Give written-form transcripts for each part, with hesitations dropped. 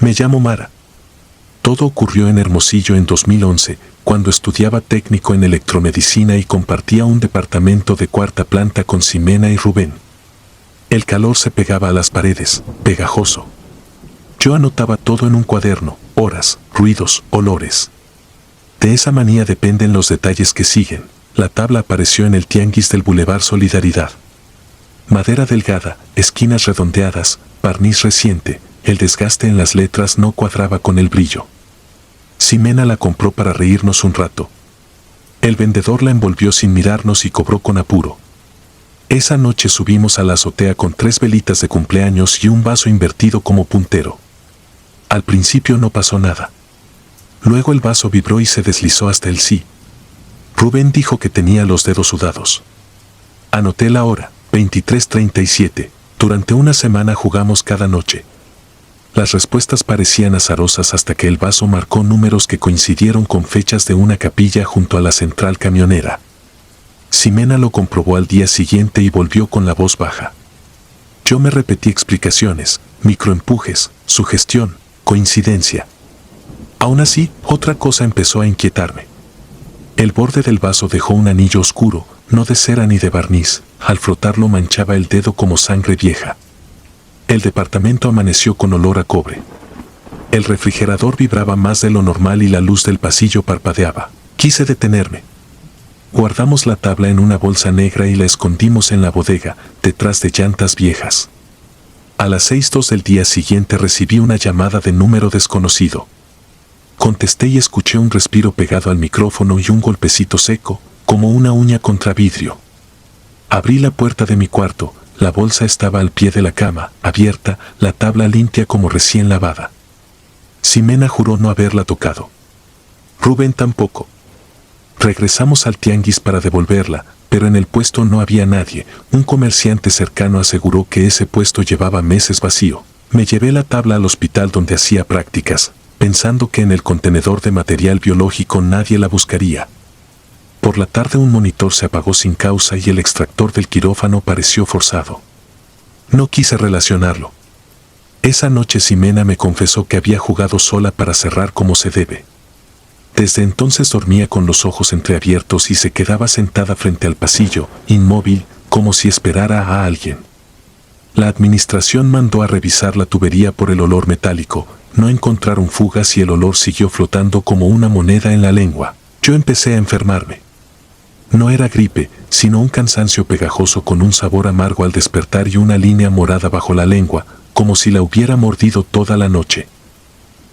Me llamo Mara. Todo ocurrió en Hermosillo en 2011, cuando estudiaba técnico en electromedicina y compartía un departamento de 4ª planta con Ximena y Rubén. El calor se pegaba a las paredes, pegajoso. Yo anotaba todo en un cuaderno, horas, ruidos, olores. De esa manía dependen los detalles que siguen. La tabla apareció en el tianguis del Boulevard Solidaridad. Madera delgada, esquinas redondeadas, barniz reciente, el desgaste en las letras no cuadraba con el brillo. Ximena la compró para reírnos un rato. El vendedor la envolvió sin mirarnos y cobró con apuro. Esa noche subimos a la azotea con 3 velitas de cumpleaños y un vaso invertido como puntero. Al principio no pasó nada. Luego el vaso vibró y se deslizó hasta el sí. Rubén dijo que tenía los dedos sudados. Anoté la hora, 23:37. Durante una semana jugamos cada noche. Las respuestas parecían azarosas hasta que el vaso marcó números que coincidieron con fechas de una capilla junto a la central camionera. Ximena lo comprobó al día siguiente y volvió con la voz baja. Yo me repetí explicaciones, microempujes, sugestión, coincidencia. Aún así, otra cosa empezó a inquietarme. El borde del vaso dejó un anillo oscuro, no de cera ni de barniz. Al frotarlo manchaba el dedo como sangre vieja. El departamento amaneció con olor a cobre. El refrigerador vibraba más de lo normal y la luz del pasillo parpadeaba. Quise detenerme. Guardamos la tabla en una bolsa negra y la escondimos en la bodega, detrás de llantas viejas. A las 6:02 del día siguiente recibí una llamada de número desconocido. Contesté y escuché un respiro pegado al micrófono y un golpecito seco, como una uña contra vidrio. Abrí la puerta de mi cuarto, la bolsa estaba al pie de la cama, abierta, la tabla limpia como recién lavada. Ximena juró no haberla tocado. Rubén tampoco. Regresamos al tianguis para devolverla, pero en el puesto no había nadie. Un comerciante cercano aseguró que ese puesto llevaba meses vacío. Me llevé la tabla al hospital donde hacía prácticas, pensando que en el contenedor de material biológico nadie la buscaría. Por la tarde un monitor se apagó sin causa y el extractor del quirófano pareció forzado. No quise relacionarlo. Esa noche Ximena me confesó que había jugado sola para cerrar como se debe. Desde entonces dormía con los ojos entreabiertos y se quedaba sentada frente al pasillo, inmóvil, como si esperara a alguien. La administración mandó a revisar la tubería por el olor metálico. No encontraron fugas y el olor siguió flotando como una moneda en la lengua. Yo empecé a enfermarme. No era gripe, sino un cansancio pegajoso con un sabor amargo al despertar y una línea morada bajo la lengua, como si la hubiera mordido toda la noche.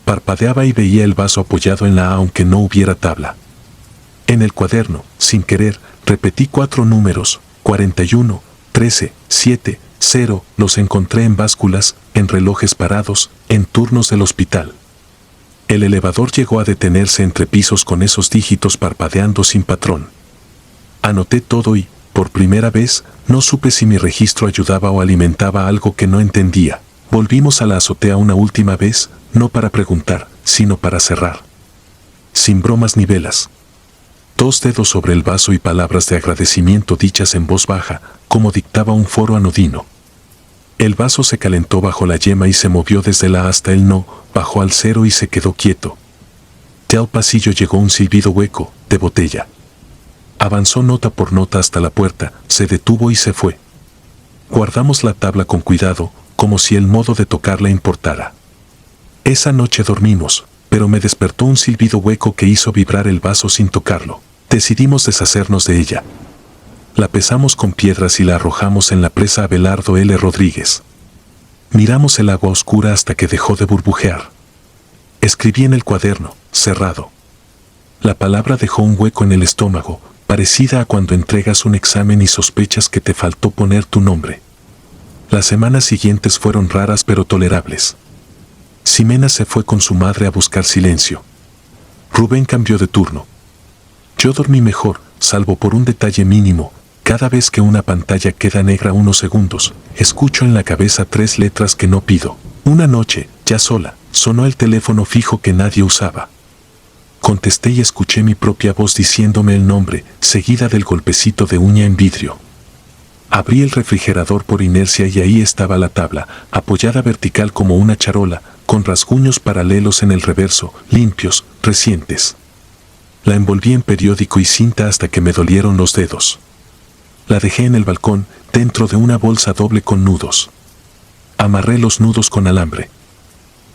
Parpadeaba y veía el vaso apoyado en la A aunque no hubiera tabla. En el cuaderno, sin querer, repetí 4 números, 41, 13, 7, 0, los encontré en básculas, en relojes parados, en turnos del hospital. El elevador llegó a detenerse entre pisos con esos dígitos parpadeando sin patrón. Anoté todo y, por primera vez, no supe si mi registro ayudaba o alimentaba algo que no entendía. Volvimos a la azotea una última vez, no para preguntar, sino para cerrar. Sin bromas ni velas. 2 dedos sobre el vaso y palabras de agradecimiento dichas en voz baja, como dictaba un foro anodino. El vaso se calentó bajo la yema y se movió desde la A hasta el no, bajó al 0 y se quedó quieto. Ya al pasillo llegó un silbido hueco, de botella. Avanzó nota por nota hasta la puerta, se detuvo y se fue. Guardamos la tabla con cuidado, como si el modo de tocarla importara. Esa noche dormimos, pero me despertó un silbido hueco que hizo vibrar el vaso sin tocarlo. Decidimos deshacernos de ella. La pesamos con piedras y la arrojamos en la presa Abelardo L. Rodríguez. Miramos el agua oscura hasta que dejó de burbujear. Escribí en el cuaderno, cerrado. La palabra dejó un hueco en el estómago, parecida a cuando entregas un examen y sospechas que te faltó poner tu nombre. Las semanas siguientes fueron raras pero tolerables. Ximena se fue con su madre a buscar silencio. Rubén cambió de turno. Yo dormí mejor, salvo por un detalle mínimo. Cada vez que una pantalla queda negra unos segundos, escucho en la cabeza 3 letras que no pido. Una noche, ya sola, sonó el teléfono fijo que nadie usaba. Contesté y escuché mi propia voz diciéndome el nombre, seguida del golpecito de uña en vidrio. Abrí el refrigerador por inercia y ahí estaba la tabla, apoyada vertical como una charola, con rasguños paralelos en el reverso, limpios, recientes. La envolví en periódico y cinta hasta que me dolieron los dedos. La dejé en el balcón, dentro de una bolsa doble con nudos. Amarré los nudos con alambre.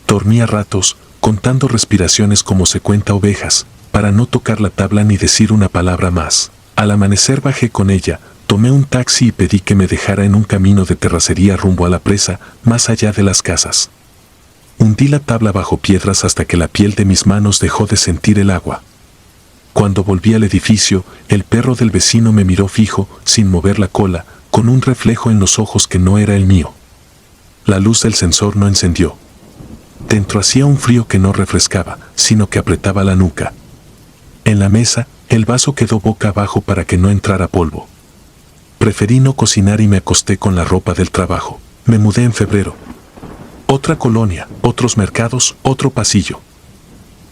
Dormí a ratos, contando respiraciones como se cuenta ovejas, para no tocar la tabla ni decir una palabra más. Al amanecer bajé con ella, tomé un taxi y pedí que me dejara en un camino de terracería rumbo a la presa, más allá de las casas. Hundí la tabla bajo piedras hasta que la piel de mis manos dejó de sentir el agua. Cuando volví al edificio, el perro del vecino me miró fijo, sin mover la cola, con un reflejo en los ojos que no era el mío. La luz del sensor no encendió. Dentro hacía un frío que no refrescaba, sino que apretaba la nuca. En la mesa, el vaso quedó boca abajo para que no entrara polvo. Preferí no cocinar y me acosté con la ropa del trabajo. Me mudé en febrero. Otra colonia, otros mercados, otro pasillo.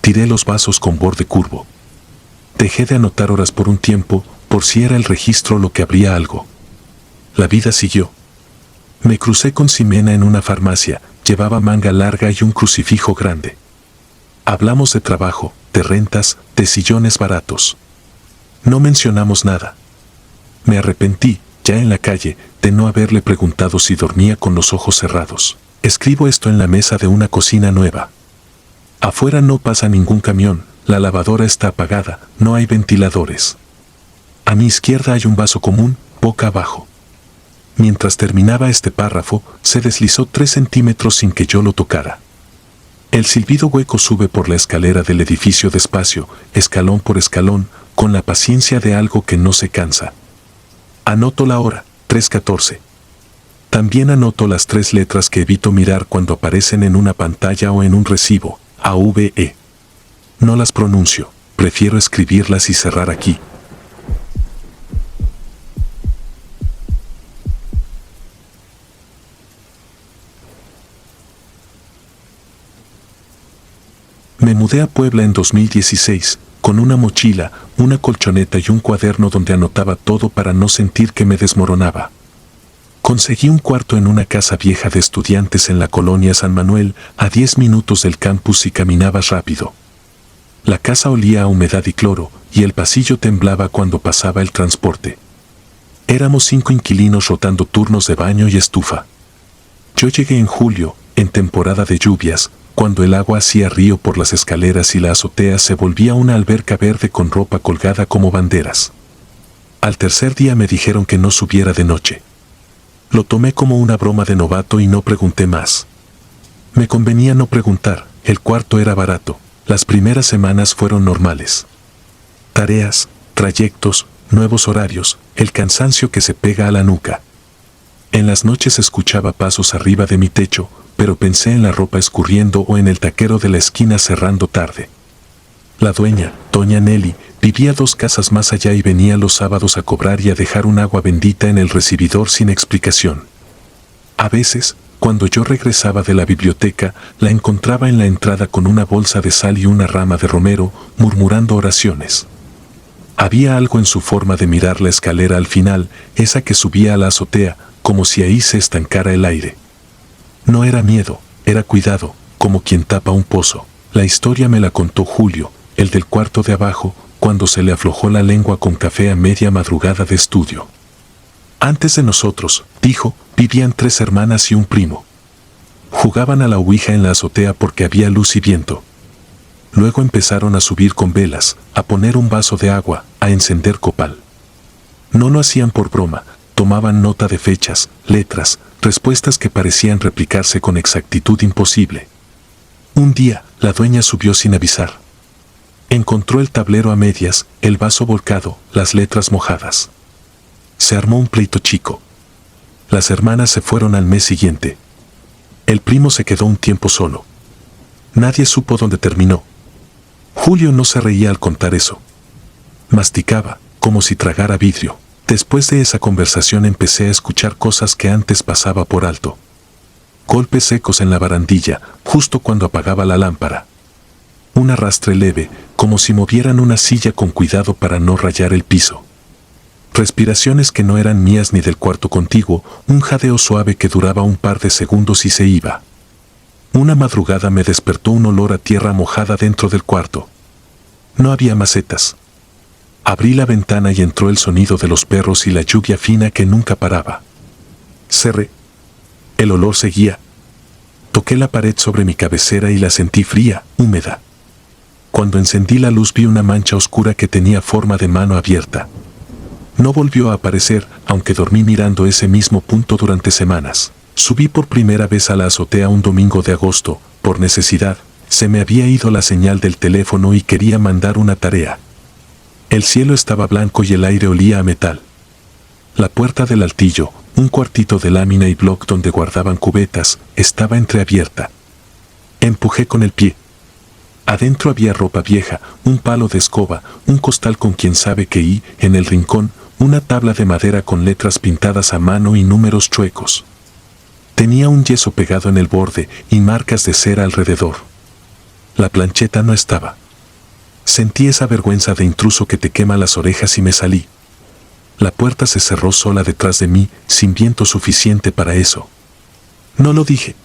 Tiré los vasos con borde curvo. Dejé de anotar horas por un tiempo, por si era el registro lo que habría algo. La vida siguió. Me crucé con Ximena en una farmacia, llevaba manga larga y un crucifijo grande. Hablamos de trabajo, de rentas, de sillones baratos. No mencionamos nada. Me arrepentí, ya en la calle, de no haberle preguntado si dormía con los ojos cerrados. Escribo esto en la mesa de una cocina nueva. Afuera no pasa ningún camión, la lavadora está apagada, no hay ventiladores. A mi izquierda hay un vaso común, boca abajo. Mientras terminaba este párrafo, se deslizó 3 centímetros sin que yo lo tocara. El silbido hueco sube por la escalera del edificio despacio, escalón por escalón, con la paciencia de algo que no se cansa. Anoto la hora, 3:14. También anoto las 3 letras que evito mirar cuando aparecen en una pantalla o en un recibo, AVE. No las pronuncio, prefiero escribirlas y cerrar aquí. Me mudé a Puebla en 2016, con una mochila, una colchoneta y un cuaderno donde anotaba todo para no sentir que me desmoronaba. Conseguí un cuarto en una casa vieja de estudiantes en la colonia San Manuel, a 10 minutos del campus y caminaba rápido. La casa olía a humedad y cloro, y el pasillo temblaba cuando pasaba el transporte. Éramos 5 inquilinos rotando turnos de baño y estufa. Yo llegué en julio, en temporada de lluvias, cuando el agua hacía río por las escaleras y la azotea se volvía una alberca verde con ropa colgada como banderas. Al tercer día me dijeron que no subiera de noche. Lo tomé como una broma de novato y no pregunté más. Me convenía no preguntar, el cuarto era barato, las primeras semanas fueron normales. Tareas, trayectos, nuevos horarios, el cansancio que se pega a la nuca. En las noches escuchaba pasos arriba de mi techo, pero pensé en la ropa escurriendo o en el taquero de la esquina cerrando tarde. La dueña, doña Nelly, vivía 2 casas más allá y venía los sábados a cobrar y a dejar un agua bendita en el recibidor sin explicación. A veces, cuando yo regresaba de la biblioteca, la encontraba en la entrada con una bolsa de sal y una rama de romero, murmurando oraciones. Había algo en su forma de mirar la escalera al final, esa que subía a la azotea, como si ahí se estancara el aire. No era miedo, era cuidado, como quien tapa un pozo. La historia me la contó Julio, el del cuarto de abajo, cuando se le aflojó la lengua con café a media madrugada de estudio. Antes de nosotros, dijo, vivían 3 hermanas y un primo. Jugaban a la ouija en la azotea porque había luz y viento. Luego empezaron a subir con velas, a poner un vaso de agua, a encender copal. No lo hacían por broma, tomaban nota de fechas, letras, respuestas que parecían replicarse con exactitud imposible. Un día, la dueña subió sin avisar. Encontró el tablero a medias, el vaso volcado, las letras mojadas. Se armó un pleito chico. Las hermanas se fueron al mes siguiente. El primo se quedó un tiempo solo. Nadie supo dónde terminó. Julio no se reía al contar eso. Masticaba, como si tragara vidrio. Después de esa conversación empecé a escuchar cosas que antes pasaba por alto. Golpes secos en la barandilla, justo cuando apagaba la lámpara. Un arrastre leve, como si movieran una silla con cuidado para no rayar el piso. Respiraciones que no eran mías ni del cuarto contiguo, un jadeo suave que duraba un par de segundos y se iba. Una madrugada me despertó un olor a tierra mojada dentro del cuarto. No había macetas. Abrí la ventana y entró el sonido de los perros y la lluvia fina que nunca paraba. Cerré. El olor seguía. Toqué la pared sobre mi cabecera y la sentí fría, húmeda. Cuando encendí la luz vi una mancha oscura que tenía forma de mano abierta. No volvió a aparecer, aunque dormí mirando ese mismo punto durante semanas. Subí por primera vez a la azotea un domingo de agosto, por necesidad. Se me había ido la señal del teléfono y quería mandar una tarea. El cielo estaba blanco y el aire olía a metal. La puerta del altillo, un cuartito de lámina y bloc donde guardaban cubetas, estaba entreabierta. Empujé con el pie. Adentro había ropa vieja, un palo de escoba, un costal con quién sabe qué y, en el rincón, una tabla de madera con letras pintadas a mano y números chuecos. Tenía un yeso pegado en el borde y marcas de cera alrededor. La plancheta no estaba. Sentí esa vergüenza de intruso que te quema las orejas y me salí. La puerta se cerró sola detrás de mí, sin viento suficiente para eso. No lo dije.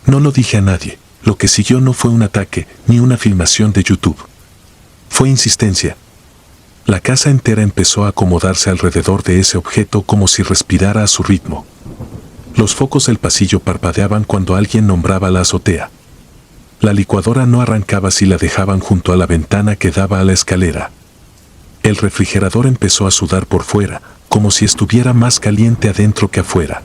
No lo dije a nadie. Lo que siguió no fue un ataque, ni una filmación de YouTube. Fue insistencia. La casa entera empezó a acomodarse alrededor de ese objeto como si respirara a su ritmo. Los focos del pasillo parpadeaban cuando alguien nombraba la azotea. La licuadora no arrancaba si la dejaban junto a la ventana que daba a la escalera. El refrigerador empezó a sudar por fuera, como si estuviera más caliente adentro que afuera.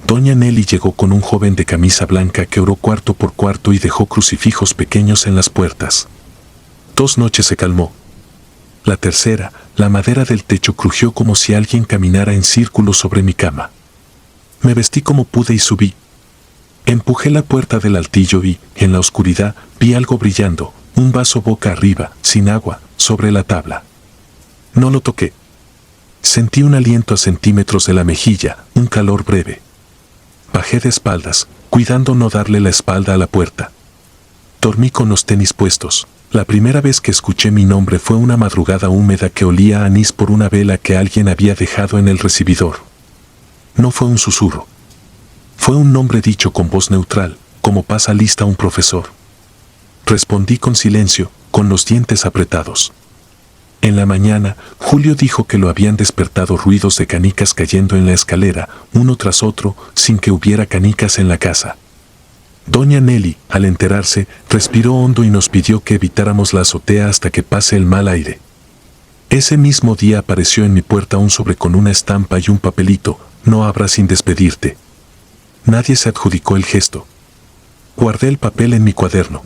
Doña Nelly llegó con un joven de camisa blanca que oró cuarto por cuarto y dejó crucifijos pequeños en las puertas. 2 noches se calmó. La tercera, la madera del techo crujió como si alguien caminara en círculo sobre mi cama. Me vestí como pude y subí. Empujé la puerta del altillo y, en la oscuridad, vi algo brillando, un vaso boca arriba, sin agua, sobre la tabla. No lo toqué. Sentí un aliento a centímetros de la mejilla, un calor breve. Bajé de espaldas, cuidando no darle la espalda a la puerta. Dormí con los tenis puestos. La primera vez que escuché mi nombre fue una madrugada húmeda que olía a anís por una vela que alguien había dejado en el recibidor. No fue un susurro. Fue un nombre dicho con voz neutral, como pasa lista un profesor. Respondí con silencio, con los dientes apretados. En la mañana, Julio dijo que lo habían despertado ruidos de canicas cayendo en la escalera, uno tras otro, sin que hubiera canicas en la casa. Doña Nelly, al enterarse, respiró hondo y nos pidió que evitáramos la azotea hasta que pase el mal aire. Ese mismo día apareció en mi puerta un sobre con una estampa y un papelito: no abras sin despedirte. Nadie se adjudicó el gesto. Guardé el papel en mi cuaderno.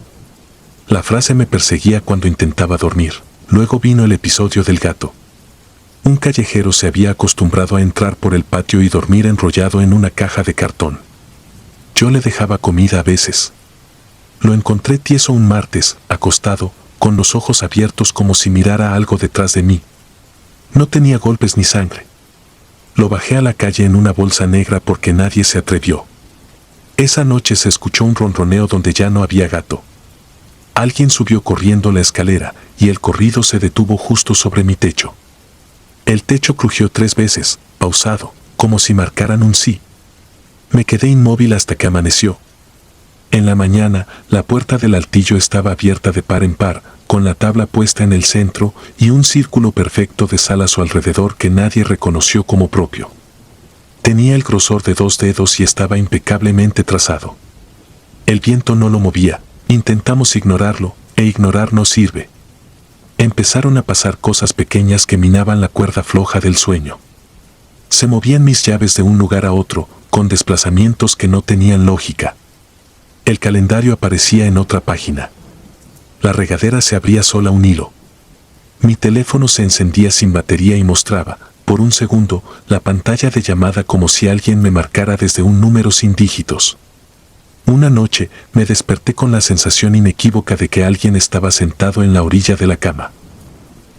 La frase me perseguía cuando intentaba dormir. Luego vino el episodio del gato. Un callejero se había acostumbrado a entrar por el patio y dormir enrollado en una caja de cartón. Yo le dejaba comida a veces. Lo encontré tieso un martes, acostado, con los ojos abiertos como si mirara algo detrás de mí. No tenía golpes ni sangre. Lo bajé a la calle en una bolsa negra porque nadie se atrevió. Esa noche se escuchó un ronroneo donde ya no había gato. Alguien subió corriendo la escalera y el corrido se detuvo justo sobre mi techo. El techo crujió 3 veces, pausado, como si marcaran un sí. Me quedé inmóvil hasta que amaneció. En la mañana, la puerta del altillo estaba abierta de par en par, con la tabla puesta en el centro y un círculo perfecto de sal a su alrededor que nadie reconoció como propio. Tenía el grosor de 2 dedos y estaba impecablemente trazado. El viento no lo movía. Intentamos ignorarlo, e ignorar no sirve. Empezaron a pasar cosas pequeñas que minaban la cuerda floja del sueño. Se movían mis llaves de un lugar a otro, con desplazamientos que no tenían lógica. El calendario aparecía en otra página. La regadera se abría sola un hilo. Mi teléfono se encendía sin batería y mostraba, por un segundo, la pantalla de llamada como si alguien me marcara desde un número sin dígitos. Una noche, me desperté con la sensación inequívoca de que alguien estaba sentado en la orilla de la cama.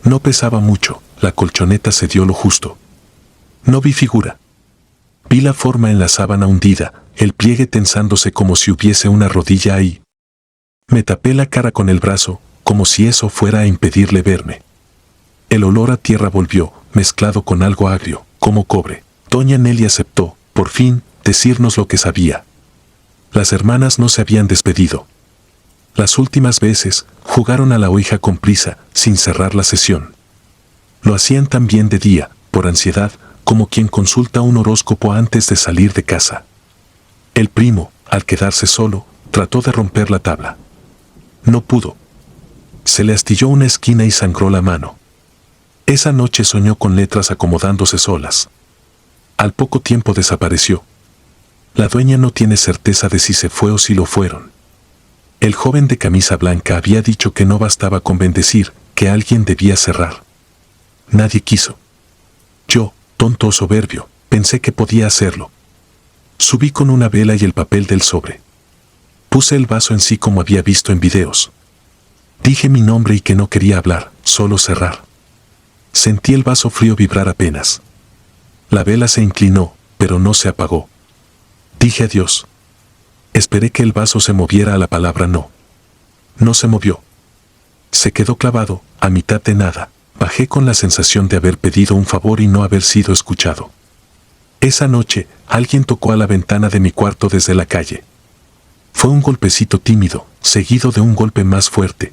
No pesaba mucho, la colchoneta se dio lo justo. No vi figura. Vi la forma en la sábana hundida, el pliegue tensándose como si hubiese una rodilla ahí. Me tapé la cara con el brazo, como si eso fuera a impedirle verme. El olor a tierra volvió, mezclado con algo agrio, como cobre. Doña Nelly aceptó, por fin, decirnos lo que sabía. Las hermanas no se habían despedido. Las últimas veces jugaron a la ouija con prisa, sin cerrar la sesión. Lo hacían también de día, por ansiedad, como quien consulta un horóscopo antes de salir de casa. El primo, al quedarse solo, trató de romper la tabla. No pudo. Se le astilló una esquina y sangró la mano. Esa noche soñó con letras acomodándose solas. Al poco tiempo desapareció. La dueña no tiene certeza de si se fue o si lo fueron. El joven de camisa blanca había dicho que no bastaba con bendecir, que alguien debía cerrar. Nadie quiso. Yo, tonto o soberbio, pensé que podía hacerlo. Subí con una vela y el papel del sobre. Puse el vaso en sí como había visto en videos. Dije mi nombre y que no quería hablar, solo cerrar. Sentí el vaso frío vibrar apenas. La vela se inclinó, pero no se apagó. Dije adiós. Esperé que el vaso se moviera a la palabra no. No se movió. Se quedó clavado, a mitad de nada. Bajé con la sensación de haber pedido un favor y no haber sido escuchado. Esa noche, alguien tocó a la ventana de mi cuarto desde la calle. Fue un golpecito tímido, seguido de un golpe más fuerte.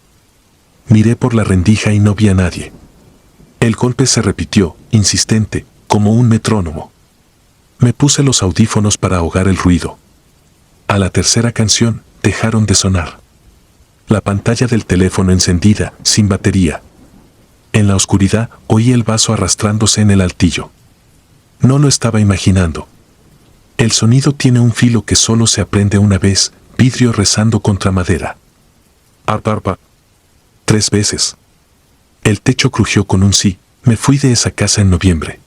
Miré por la rendija y no vi a nadie. El golpe se repitió, insistente, como un metrónomo. Me puse los audífonos para ahogar el ruido. A la tercera canción, dejaron de sonar. La pantalla del teléfono encendida, sin batería. En la oscuridad, oí el vaso arrastrándose en el altillo. No lo estaba imaginando. El sonido tiene un filo que solo se aprende una vez, vidrio rezando contra madera. Arpa. 3 veces. El techo crujió con un sí. Me fui de esa casa en noviembre.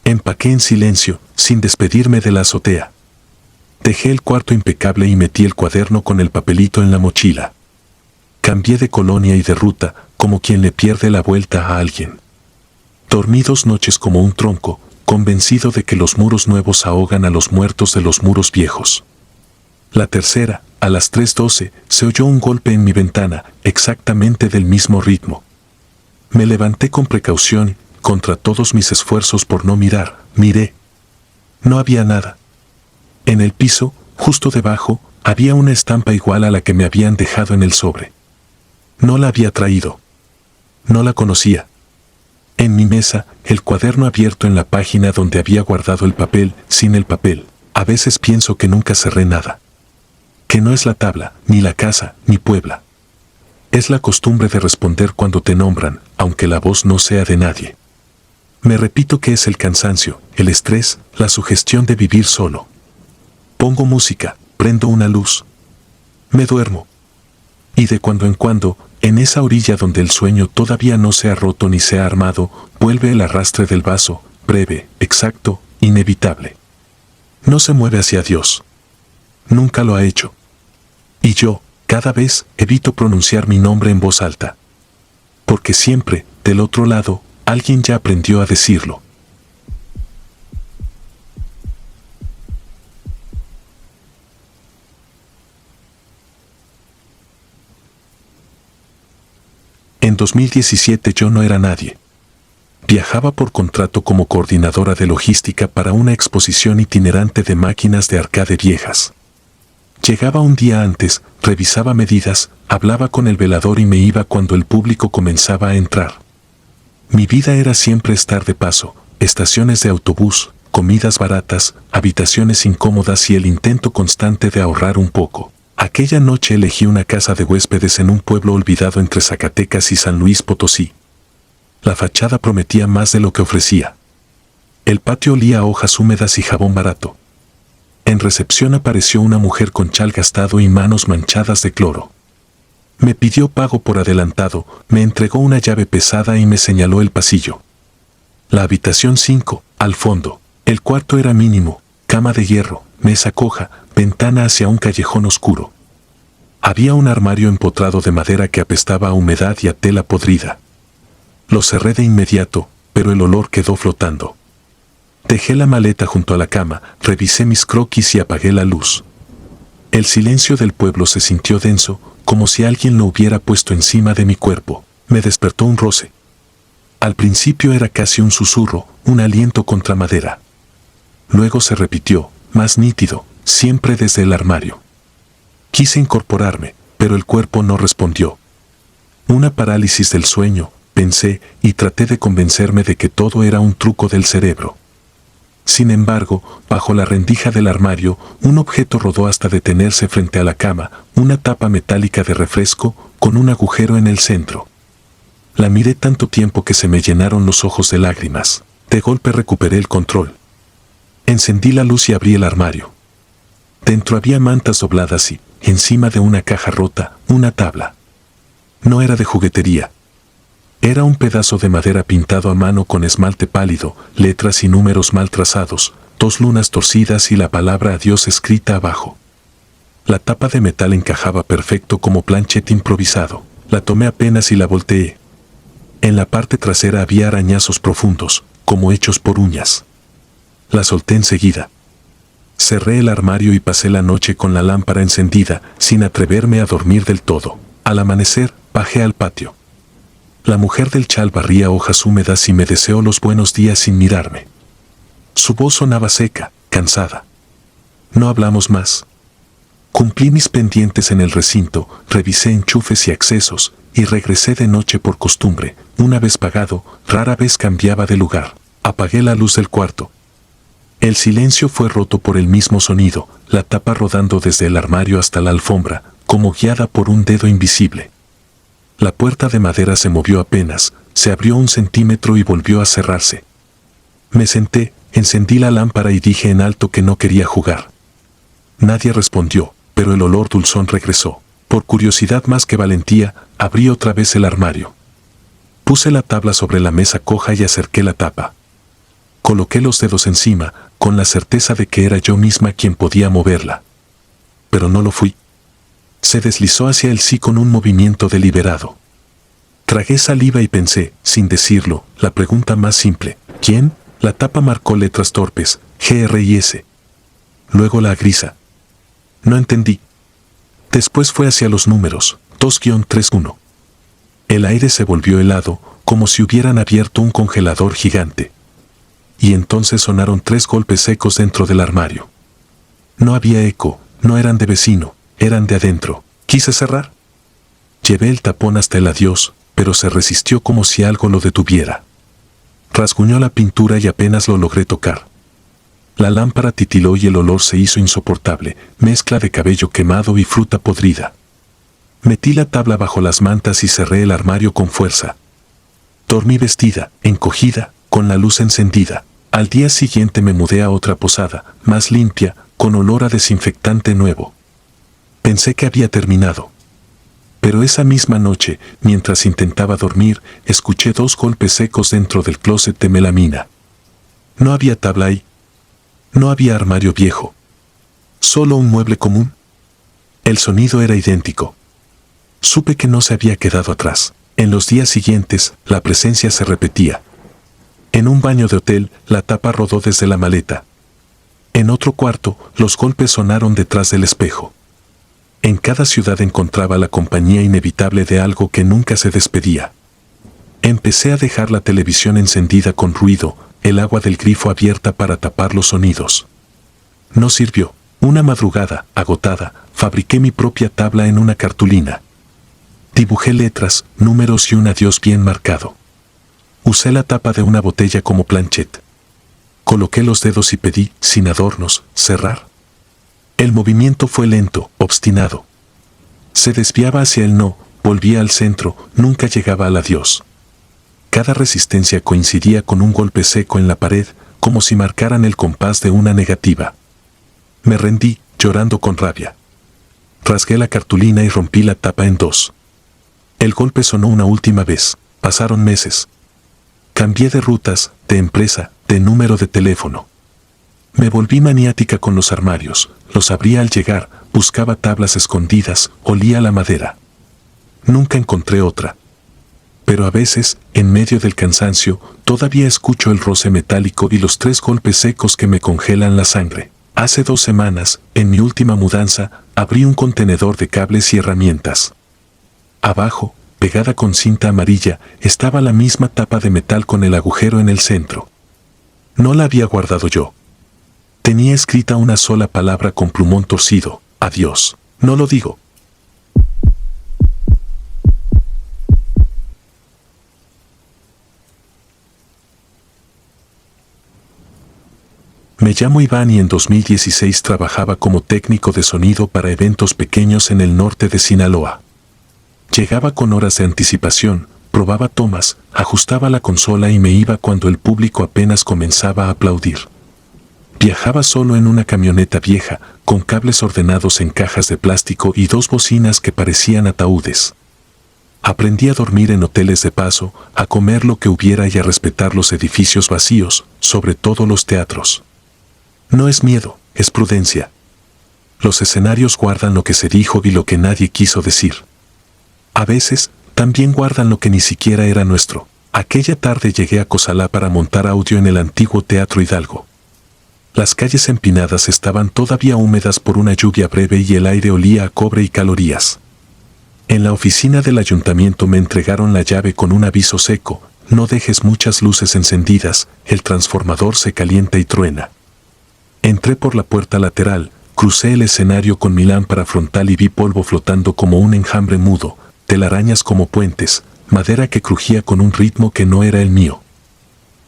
Empaqué en silencio, sin despedirme de la azotea. Dejé el cuarto impecable y metí el cuaderno con el papelito en la mochila. Cambié de colonia y de ruta, como quien le pierde la vuelta a alguien. Dormí 2 noches como un tronco, convencido de que los muros nuevos ahogan a los muertos de los muros viejos. La tercera, a las 3:12, se oyó un golpe en mi ventana, exactamente del mismo ritmo. Me levanté con precaución, contra todos mis esfuerzos por no mirar, miré. No había nada. En el piso, justo debajo, había una estampa igual a la que me habían dejado en el sobre. No la había traído. No la conocía. En mi mesa, el cuaderno abierto en la página donde había guardado el papel, sin el papel. A veces pienso que nunca cerré nada. Que no es la tabla, ni la casa, ni Puebla. Es la costumbre de responder cuando te nombran, aunque la voz no sea de nadie. Me repito que es el cansancio, el estrés, la sugestión de vivir solo. Pongo música, prendo una luz. Me duermo. Y de cuando en cuando, en esa orilla donde el sueño todavía no se ha roto ni se ha armado, vuelve el arrastre del vaso, breve, exacto, inevitable. No se mueve hacia Dios. Nunca lo ha hecho. Y yo, cada vez, evito pronunciar mi nombre en voz alta. Porque siempre, del otro lado, alguien ya aprendió a decirlo. En 2017 yo no era nadie. Viajaba por contrato como coordinadora de logística para una exposición itinerante de máquinas de arcade viejas. Llegaba un día antes, revisaba medidas, hablaba con el velador y me iba cuando el público comenzaba a entrar. Mi vida era siempre estar de paso, estaciones de autobús, comidas baratas, habitaciones incómodas y el intento constante de ahorrar un poco. Aquella noche elegí una casa de huéspedes en un pueblo olvidado entre Zacatecas y San Luis Potosí. La fachada prometía más de lo que ofrecía. El patio olía a hojas húmedas y jabón barato. En recepción apareció una mujer con chal gastado y manos manchadas de cloro. Me pidió pago por adelantado, me entregó una llave pesada y me señaló el pasillo. La habitación 5, al fondo. El cuarto era mínimo, cama de hierro, mesa coja, ventana hacia un callejón oscuro. Había un armario empotrado de madera que apestaba a humedad y a tela podrida. Lo cerré de inmediato, pero el olor quedó flotando. Dejé la maleta junto a la cama, revisé mis croquis y apagué la luz. El silencio del pueblo se sintió denso, como si alguien lo hubiera puesto encima de mi cuerpo. Me despertó un roce. Al principio era casi un susurro, un aliento contra madera. Luego se repitió, más nítido, siempre desde el armario. Quise incorporarme, pero el cuerpo no respondió. Una parálisis del sueño, pensé, y traté de convencerme de que todo era un truco del cerebro. Sin embargo, bajo la rendija del armario, un objeto rodó hasta detenerse frente a la cama, una tapa metálica de refresco, con un agujero en el centro. La miré tanto tiempo que se me llenaron los ojos de lágrimas. De golpe recuperé el control. Encendí la luz y abrí el armario. Dentro había mantas dobladas y, encima de una caja rota, una tabla. No era de juguetería. Era un pedazo de madera pintado a mano con esmalte pálido, letras y números mal trazados, 2 lunas torcidas y la palabra adiós escrita abajo. La tapa de metal encajaba perfecto como planchete improvisado. La tomé apenas y la volteé. En la parte trasera había arañazos profundos, como hechos por uñas. La solté enseguida. Cerré el armario y pasé la noche con la lámpara encendida, sin atreverme a dormir del todo. Al amanecer, bajé al patio. La mujer del chal barría hojas húmedas y me deseó los buenos días sin mirarme. Su voz sonaba seca, cansada. No hablamos más. Cumplí mis pendientes en el recinto, revisé enchufes y accesos, y regresé de noche por costumbre. Una vez pagado, rara vez cambiaba de lugar. Apagué la luz del cuarto. El silencio fue roto por el mismo sonido, la tapa rodando desde el armario hasta la alfombra, como guiada por un dedo invisible. La puerta de madera se movió apenas, se abrió 1 centímetro y volvió a cerrarse. Me senté, encendí la lámpara y dije en alto que no quería jugar. Nadie respondió, pero el olor dulzón regresó. Por curiosidad más que valentía, abrí otra vez el armario. Puse la tabla sobre la mesa coja y acerqué la tapa. Coloqué los dedos encima, con la certeza de que era yo misma quien podía moverla. Pero no lo fui. Se deslizó hacia el sí con un movimiento deliberado. Tragué saliva y pensé, sin decirlo, la pregunta más simple. ¿Quién? La tapa marcó letras torpes, G, R y S. Luego la grisa. No entendí. Después fue hacia los números, 2-3-1. El aire se volvió helado, como si hubieran abierto un congelador gigante. Y entonces sonaron 3 golpes secos dentro del armario. No había eco, no eran de vecino, eran de adentro. Quise cerrar. Llevé el tapón hasta el adiós, pero se resistió como si algo lo detuviera. Rasguñó la pintura y apenas lo logré tocar. La lámpara titiló y el olor se hizo insoportable, mezcla de cabello quemado y fruta podrida. Metí la tabla bajo las mantas y cerré el armario con fuerza. Dormí vestida, encogida, con la luz encendida. Al día siguiente me mudé a otra posada, más limpia, con olor a desinfectante nuevo. Pensé que había terminado. Pero esa misma noche, mientras intentaba dormir, escuché 2 golpes secos dentro del closet de melamina. No había tabla ahí. No había armario viejo. Solo un mueble común. El sonido era idéntico. Supe que no se había quedado atrás. En los días siguientes, la presencia se repetía. En un baño de hotel, la tapa rodó desde la maleta. En otro cuarto, los golpes sonaron detrás del espejo. En cada ciudad encontraba la compañía inevitable de algo que nunca se despedía. Empecé a dejar la televisión encendida con ruido, el agua del grifo abierta para tapar los sonidos. No sirvió. Una madrugada, agotada, fabriqué mi propia tabla en una cartulina. Dibujé letras, números y un adiós bien marcado. Usé la tapa de una botella como planchet. Coloqué los dedos y pedí, sin adornos, cerrar. El movimiento fue lento, obstinado. Se desviaba hacia el no, volvía al centro, nunca llegaba al adiós. Cada resistencia coincidía con un golpe seco en la pared, como si marcaran el compás de una negativa. Me rendí, llorando con rabia. Rasgué la cartulina y rompí la tapa en 2. El golpe sonó una última vez. Pasaron meses. Cambié de rutas, de empresa, de número de teléfono. Me volví maniática con los armarios, los abría al llegar, buscaba tablas escondidas, olía la madera. Nunca encontré otra. Pero a veces, en medio del cansancio, todavía escucho el roce metálico y los 3 golpes secos que me congelan la sangre. Hace 2 semanas, en mi última mudanza, abrí un contenedor de cables y herramientas. Abajo, pegada con cinta amarilla, estaba la misma tapa de metal con el agujero en el centro. No la había guardado yo. Tenía escrita una sola palabra con plumón torcido, adiós. No lo digo. Me llamo Iván y en 2016 trabajaba como técnico de sonido para eventos pequeños en el norte de Sinaloa. Llegaba con horas de anticipación, probaba tomas, ajustaba la consola y me iba cuando el público apenas comenzaba a aplaudir. Viajaba solo en una camioneta vieja, con cables ordenados en cajas de plástico y dos bocinas que parecían ataúdes. Aprendí a dormir en hoteles de paso, a comer lo que hubiera y a respetar los edificios vacíos, sobre todo los teatros. No es miedo, es prudencia. Los escenarios guardan lo que se dijo y lo que nadie quiso decir. A veces, también guardan lo que ni siquiera era nuestro. Aquella tarde llegué a Cozalá para montar audio en el antiguo Teatro Hidalgo. Las calles empinadas estaban todavía húmedas por una lluvia breve y el aire olía a cobre y calorías. En la oficina del ayuntamiento me entregaron la llave con un aviso seco: no dejes muchas luces encendidas, el transformador se calienta y truena. Entré por la puerta lateral, crucé el escenario con mi lámpara frontal y vi polvo flotando como un enjambre mudo, telarañas como puentes, madera que crujía con un ritmo que no era el mío.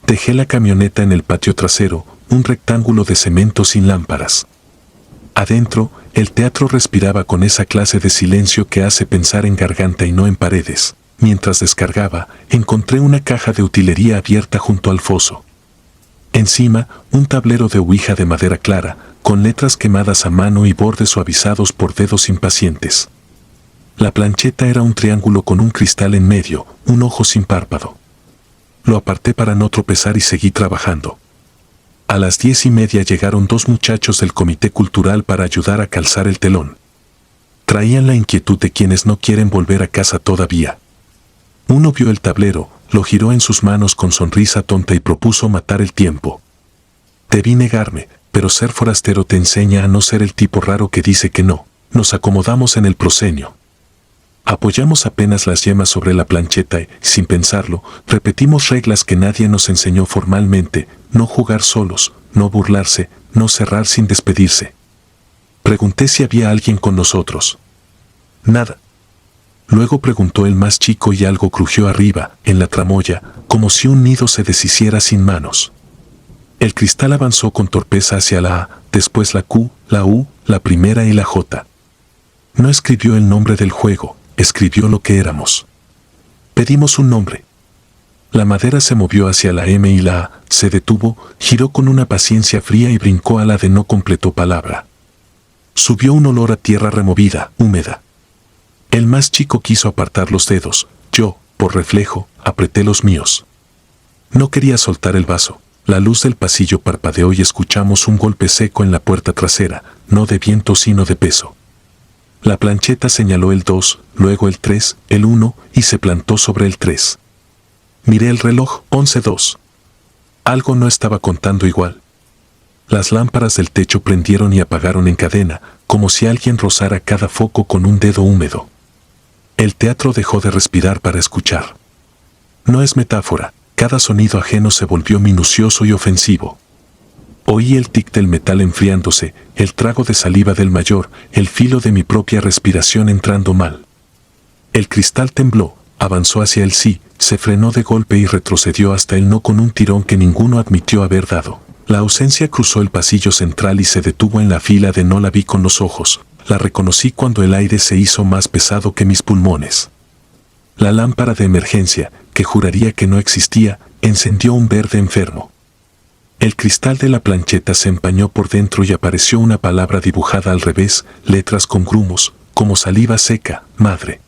Dejé la camioneta en el patio trasero, un rectángulo de cemento sin lámparas. Adentro, el teatro respiraba con esa clase de silencio que hace pensar en garganta y no en paredes. Mientras descargaba, encontré una caja de utilería abierta junto al foso. Encima, un tablero de ouija de madera clara, con letras quemadas a mano y bordes suavizados por dedos impacientes. La plancheta era un triángulo con un cristal en medio, un ojo sin párpado. Lo aparté para no tropezar y seguí trabajando. A las 10:30 llegaron dos muchachos del comité cultural para ayudar a calzar el telón. Traían la inquietud de quienes no quieren volver a casa todavía. Uno vio el tablero, lo giró en sus manos con sonrisa tonta y propuso matar el tiempo. Debí negarme, pero ser forastero te enseña a no ser el tipo raro que dice que no. Nos acomodamos en el proscenio. Apoyamos apenas las yemas sobre la plancheta y, sin pensarlo, repetimos reglas que nadie nos enseñó formalmente: no jugar solos, no burlarse, no cerrar sin despedirse. Pregunté si había alguien con nosotros. Nada. Luego preguntó el más chico y algo crujió arriba, en la tramoya, como si un nido se deshiciera sin manos. El cristal avanzó con torpeza hacia la A, después la Q, la U, la primera y la J. No escribió el nombre del juego, escribió lo que éramos. Pedimos un nombre. La madera se movió hacia la M y la A, se detuvo, giró con una paciencia fría y brincó a la D. No completó palabra. Subió un olor a tierra removida, húmeda. El más chico quiso apartar los dedos. Yo, por reflejo, apreté los míos. No quería soltar el vaso. La luz del pasillo parpadeó y escuchamos un golpe seco en la puerta trasera, no de viento sino de peso. La plancheta señaló el 2, luego el 3, el 1 y se plantó sobre el 3. Miré el reloj, 11:02. Algo no estaba contando igual. Las lámparas del techo prendieron y apagaron en cadena, como si alguien rozara cada foco con un dedo húmedo. El teatro dejó de respirar para escuchar. No es metáfora, cada sonido ajeno se volvió minucioso y ofensivo. Oí el tic del metal enfriándose, el trago de saliva del mayor, el filo de mi propia respiración entrando mal. El cristal tembló, avanzó hacia el sí, se frenó de golpe y retrocedió hasta el no con un tirón que ninguno admitió haber dado. La ausencia cruzó el pasillo central y se detuvo en la fila de no la vi con los ojos. La reconocí cuando el aire se hizo más pesado que mis pulmones. La lámpara de emergencia, que juraría que no existía, encendió un verde enfermo. El cristal de la plancheta se empañó por dentro y apareció una palabra dibujada al revés, letras con grumos, como saliva seca: madre.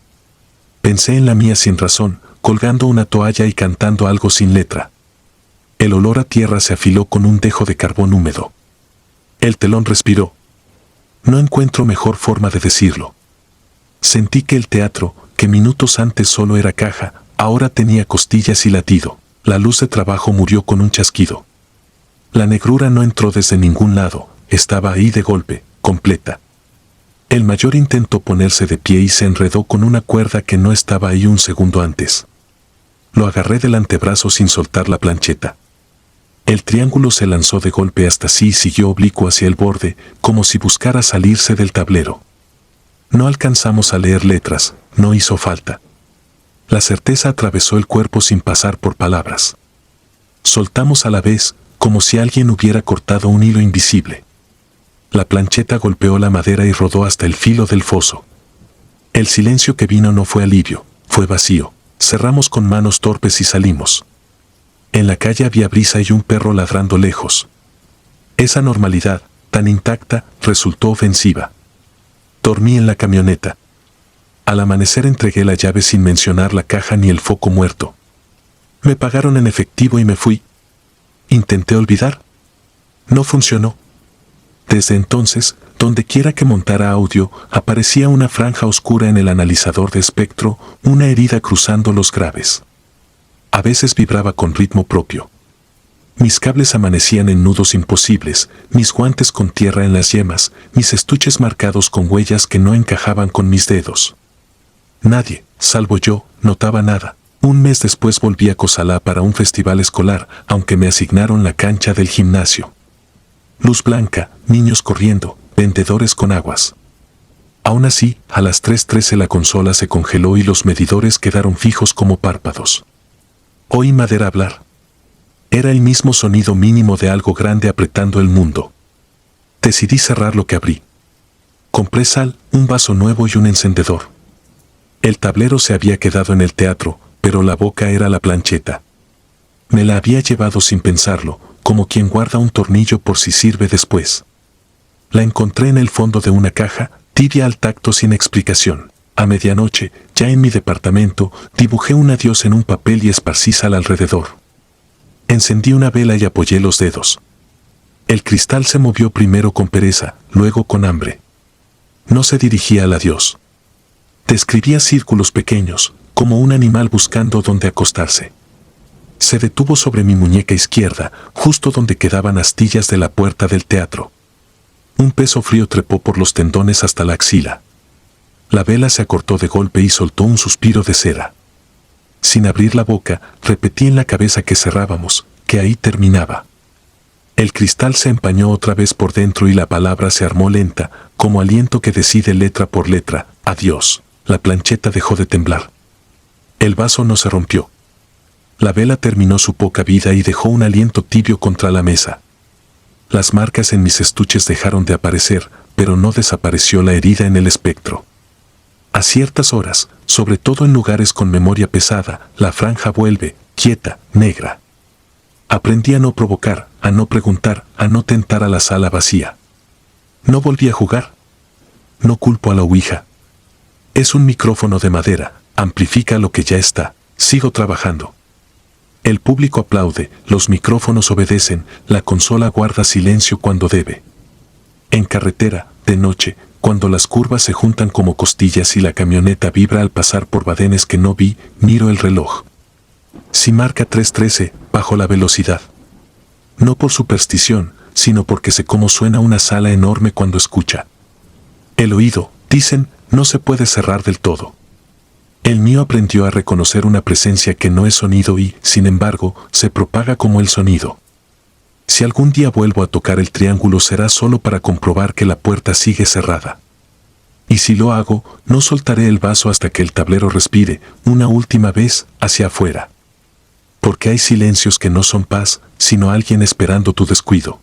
Pensé en la mía sin razón, colgando una toalla y cantando algo sin letra. El olor a tierra se afiló con un dejo de carbón húmedo. El telón respiró. No encuentro mejor forma de decirlo. Sentí que el teatro, que minutos antes solo era caja, ahora tenía costillas y latido. La luz de trabajo murió con un chasquido. La negrura no entró desde ningún lado, estaba ahí de golpe, completa. El mayor intentó ponerse de pie y se enredó con una cuerda que no estaba ahí un segundo antes. Lo agarré del antebrazo sin soltar la plancheta. El triángulo se lanzó de golpe hasta sí y siguió oblicuo hacia el borde, como si buscara salirse del tablero. No alcanzamos a leer letras, no hizo falta. La certeza atravesó el cuerpo sin pasar por palabras. Soltamos a la vez, como si alguien hubiera cortado un hilo invisible. La plancheta golpeó la madera y rodó hasta el filo del foso. El silencio que vino no fue alivio, fue vacío. Cerramos con manos torpes y salimos. En la calle había brisa y un perro ladrando lejos. Esa normalidad, tan intacta, resultó ofensiva. Dormí en la camioneta. Al amanecer entregué la llave sin mencionar la caja ni el foco muerto. Me pagaron en efectivo y me fui. Intenté olvidar. No funcionó. Desde entonces, donde quiera que montara audio, aparecía una franja oscura en el analizador de espectro, una herida cruzando los graves. A veces vibraba con ritmo propio. Mis cables amanecían en nudos imposibles, mis guantes con tierra en las yemas, mis estuches marcados con huellas que no encajaban con mis dedos. Nadie, salvo yo, notaba nada. Un mes después volví a Cosalá para un festival escolar, aunque me asignaron la cancha del gimnasio. Luz blanca, niños corriendo, vendedores con aguas. Aún así, a las 3:13 la consola se congeló y los medidores quedaron fijos como párpados. Oí madera hablar. Era el mismo sonido mínimo de algo grande apretando el mundo. Decidí cerrar lo que abrí. Compré sal, un vaso nuevo y un encendedor. El tablero se había quedado en el teatro, pero la boca era la plancheta. Me la había llevado sin pensarlo, como quien guarda un tornillo por si sirve después. La encontré en el fondo de una caja, tibia al tacto sin explicación. A medianoche, ya en mi departamento, dibujé un adiós en un papel y esparcí sal alrededor. Encendí una vela y apoyé los dedos. El cristal se movió primero con pereza, luego con hambre. No se dirigía al adiós. Describía círculos pequeños, como un animal buscando dónde acostarse. Se detuvo sobre mi muñeca izquierda, justo donde quedaban astillas de la puerta del teatro. Un peso frío trepó por los tendones hasta la axila. La vela se acortó de golpe y soltó un suspiro de cera. Sin abrir la boca, repetí en la cabeza que cerrábamos, que ahí terminaba. El cristal se empañó otra vez por dentro y la palabra se armó lenta, como aliento que decide letra por letra, adiós. La plancheta dejó de temblar. El vaso no se rompió. La vela terminó su poca vida y dejó un aliento tibio contra la mesa. Las marcas en mis estuches dejaron de aparecer, pero no desapareció la herida en el espectro. A ciertas horas, sobre todo en lugares con memoria pesada, la franja vuelve, quieta, negra. Aprendí a no provocar, a no preguntar, a no tentar a la sala vacía. No volví a jugar. No culpo a la ouija. Es un micrófono de madera, amplifica lo que ya está, sigo trabajando. El público aplaude, los micrófonos obedecen, la consola guarda silencio cuando debe. En carretera, de noche, cuando las curvas se juntan como costillas y la camioneta vibra al pasar por badenes que no vi, miro el reloj. Si marca 3:13, bajo la velocidad. No por superstición, sino porque sé cómo suena una sala enorme cuando escucha. El oído, dicen, no se puede cerrar del todo. El mío aprendió a reconocer una presencia que no es sonido y, sin embargo, se propaga como el sonido. Si algún día vuelvo a tocar el triángulo será solo para comprobar que la puerta sigue cerrada. Y si lo hago, no soltaré el vaso hasta que el tablero respire, una última vez, hacia afuera. Porque hay silencios que no son paz, sino alguien esperando tu descuido.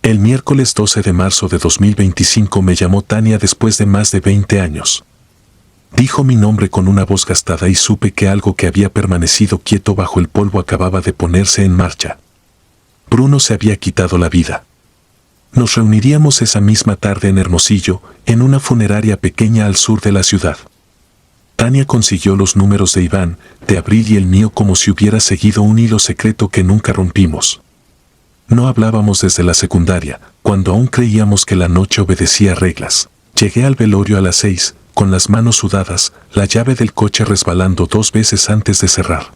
El miércoles 12 de marzo de 2025 me llamó Tania después de más de 20 años. Dijo mi nombre con una voz gastada y supe que algo que había permanecido quieto bajo el polvo acababa de ponerse en marcha. Bruno se había quitado la vida. Nos reuniríamos esa misma tarde en Hermosillo, en una funeraria pequeña al sur de la ciudad. Tania consiguió los números de Iván, de Abril y el mío como si hubiera seguido un hilo secreto que nunca rompimos. No hablábamos desde la secundaria, cuando aún creíamos que la noche obedecía reglas. Llegué al velorio a las 6, con las manos sudadas, la llave del coche resbalando 2 veces antes de cerrar.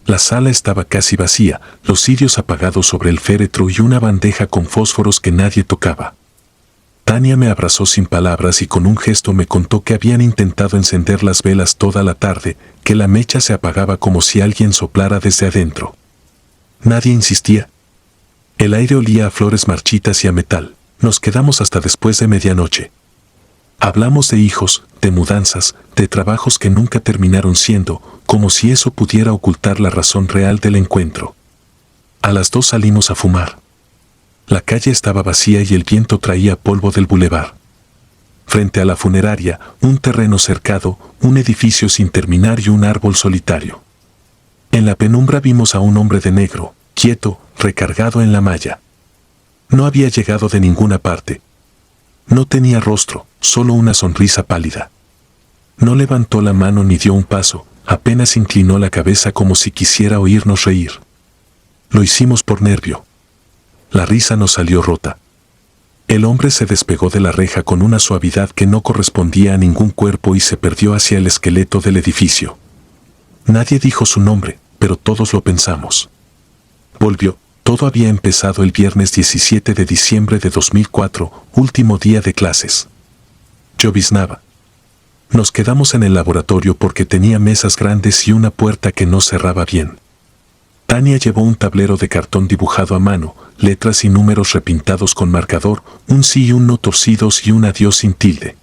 La sala estaba casi vacía, los cirios apagados sobre el féretro y una bandeja con fósforos que nadie tocaba. Tania me abrazó sin palabras y con un gesto me contó que habían intentado encender las velas toda la tarde, que la mecha se apagaba como si alguien soplara desde adentro. Nadie insistía. El aire olía a flores marchitas y a metal. Nos quedamos hasta después de medianoche. Hablamos de hijos, de mudanzas, de trabajos que nunca terminaron siendo, como si eso pudiera ocultar la razón real del encuentro. A las 2 salimos a fumar. La calle estaba vacía y el viento traía polvo del bulevar. Frente a la funeraria, un terreno cercado, un edificio sin terminar y un árbol solitario. En la penumbra vimos a un hombre de negro, quieto, recargado en la malla. No había llegado de ninguna parte. No tenía rostro, solo una sonrisa pálida. No levantó la mano ni dio un paso, apenas inclinó la cabeza como si quisiera oírnos reír. Lo hicimos por nervio. La risa nos salió rota. El hombre se despegó de la reja con una suavidad que no correspondía a ningún cuerpo y se perdió hacia el esqueleto del edificio. Nadie dijo su nombre, pero todos lo pensamos. Volvió. Todo había empezado el viernes 17 de diciembre de 2004, último día de clases. Lloviznaba. Nos quedamos en el laboratorio porque tenía mesas grandes y una puerta que no cerraba bien. Tania llevó un tablero de cartón dibujado a mano, letras y números repintados con marcador, un sí y un no torcidos y un adiós sin tilde.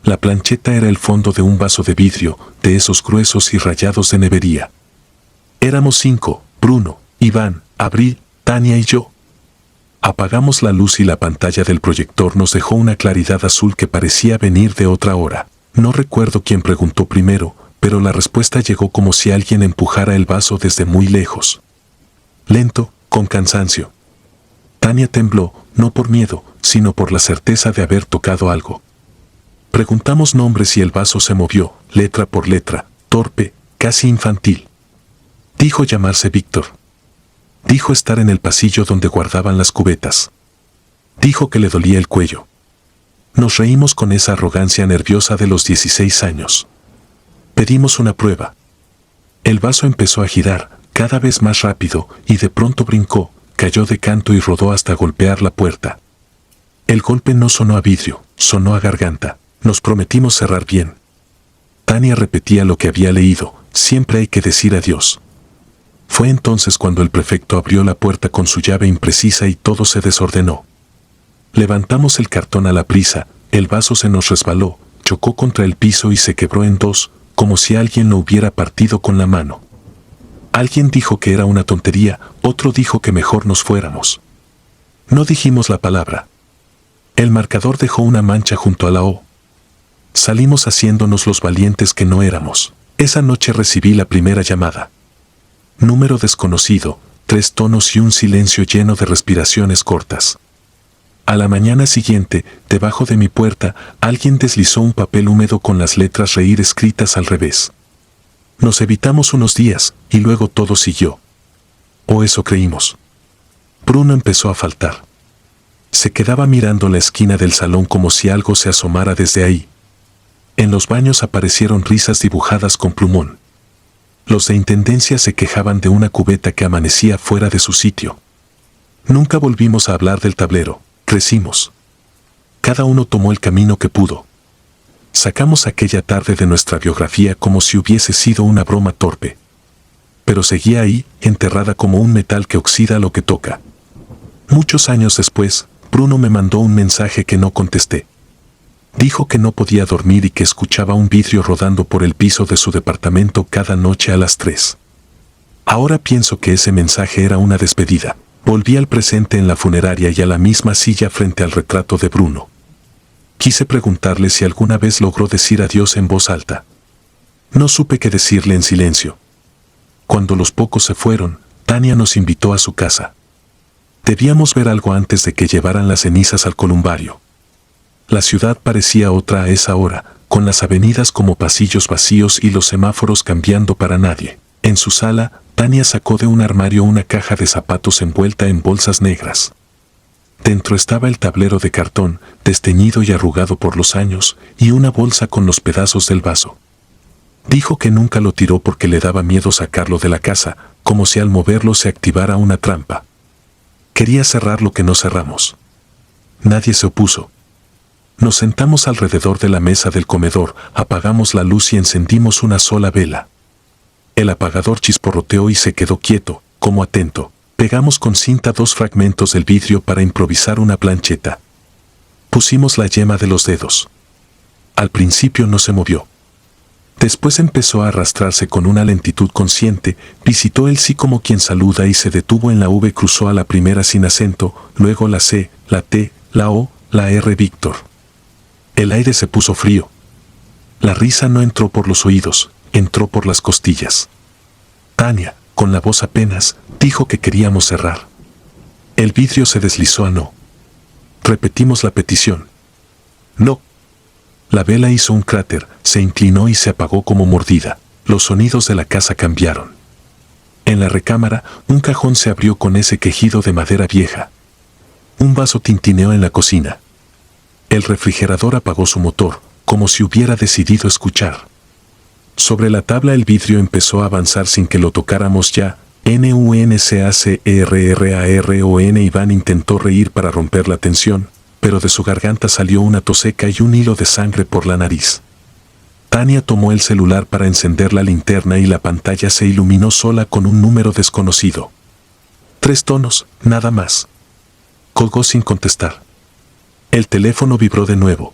La plancheta era el fondo de un vaso de vidrio, de esos gruesos y rayados de nevería. Éramos 5, Bruno, Iván, Abril, Tania y yo. Apagamos la luz y la pantalla del proyector nos dejó una claridad azul que parecía venir de otra hora. No recuerdo quién preguntó primero, pero la respuesta llegó como si alguien empujara el vaso desde muy lejos. Lento, con cansancio. Tania tembló, no por miedo, sino por la certeza de haber tocado algo. Preguntamos nombres y el vaso se movió, letra por letra, torpe, casi infantil. Dijo llamarse Víctor. Dijo estar en el pasillo donde guardaban las cubetas. Dijo que le dolía el cuello. Nos reímos con esa arrogancia nerviosa de los 16 años. Pedimos una prueba. El vaso empezó a girar, cada vez más rápido, y de pronto brincó, cayó de canto y rodó hasta golpear la puerta. El golpe no sonó a vidrio, sonó a garganta. Nos prometimos cerrar bien. Tania repetía lo que había leído, siempre hay que decir adiós. Fue entonces cuando el prefecto abrió la puerta con su llave imprecisa y todo se desordenó. Levantamos el cartón a la prisa, el vaso se nos resbaló, chocó contra el piso y se quebró en dos, como si alguien lo hubiera partido con la mano. Alguien dijo que era una tontería, otro dijo que mejor nos fuéramos. No dijimos la palabra. El marcador dejó una mancha junto a la O. Salimos haciéndonos los valientes que no éramos. Esa noche recibí la primera llamada. Número desconocido, 3 tonos y un silencio lleno de respiraciones cortas. A la mañana siguiente, debajo de mi puerta, alguien deslizó un papel húmedo con las letras reír escritas al revés. Nos evitamos unos días, y luego todo siguió. O eso creímos. Bruno empezó a faltar. Se quedaba mirando la esquina del salón como si algo se asomara desde ahí. En los baños aparecieron risas dibujadas con plumón. Los de intendencia se quejaban de una cubeta que amanecía fuera de su sitio. Nunca volvimos a hablar del tablero, crecimos. Cada uno tomó el camino que pudo. Sacamos aquella tarde de nuestra biografía como si hubiese sido una broma torpe. Pero seguía ahí, enterrada como un metal que oxida lo que toca. Muchos años después, Bruno me mandó un mensaje que no contesté. Dijo que no podía dormir y que escuchaba un vidrio rodando por el piso de su departamento cada noche a las 3. Ahora pienso que ese mensaje era una despedida. Volví al presente en la funeraria y a la misma silla frente al retrato de Bruno. Quise preguntarle si alguna vez logró decir adiós en voz alta. No supe qué decirle en silencio. Cuando los pocos se fueron, Tania nos invitó a su casa. Debíamos ver algo antes de que llevaran las cenizas al columbario. La ciudad parecía otra a esa hora, con las avenidas como pasillos vacíos y los semáforos cambiando para nadie. En su sala, Tania sacó de un armario una caja de zapatos envuelta en bolsas negras. Dentro estaba el tablero de cartón, desteñido y arrugado por los años, y una bolsa con los pedazos del vaso. Dijo que nunca lo tiró porque le daba miedo sacarlo de la casa, como si al moverlo se activara una trampa. Quería cerrar lo que no cerramos. Nadie se opuso. Nos sentamos alrededor de la mesa del comedor, apagamos la luz y encendimos una sola vela. El apagador chisporroteó y se quedó quieto, como atento. Pegamos con cinta 2 fragmentos del vidrio para improvisar una plancheta. Pusimos la yema de los dedos. Al principio no se movió. Después empezó a arrastrarse con una lentitud consciente, visitó el sí como quien saluda y se detuvo en la V, cruzó a la primera sin acento, luego la C, la T, la O, la R. Víctor. El aire se puso frío. La risa no entró por los oídos, entró por las costillas. Tania, con la voz apenas, dijo que queríamos cerrar. El vidrio se deslizó a no. Repetimos la petición. No. La vela hizo un cráter, se inclinó y se apagó como mordida. Los sonidos de la casa cambiaron. En la recámara, un cajón se abrió con ese quejido de madera vieja. Un vaso tintineó en la cocina. El refrigerador apagó su motor, como si hubiera decidido escuchar. Sobre la tabla el vidrio empezó a avanzar sin que lo tocáramos ya. NUNCACERRARON. Iván intentó reír para romper la tensión, pero de su garganta salió una tos seca y un hilo de sangre por la nariz. Tania tomó el celular para encender la linterna y la pantalla se iluminó sola con un número desconocido. 3 tonos, nada más. Colgó sin contestar. El teléfono vibró de nuevo.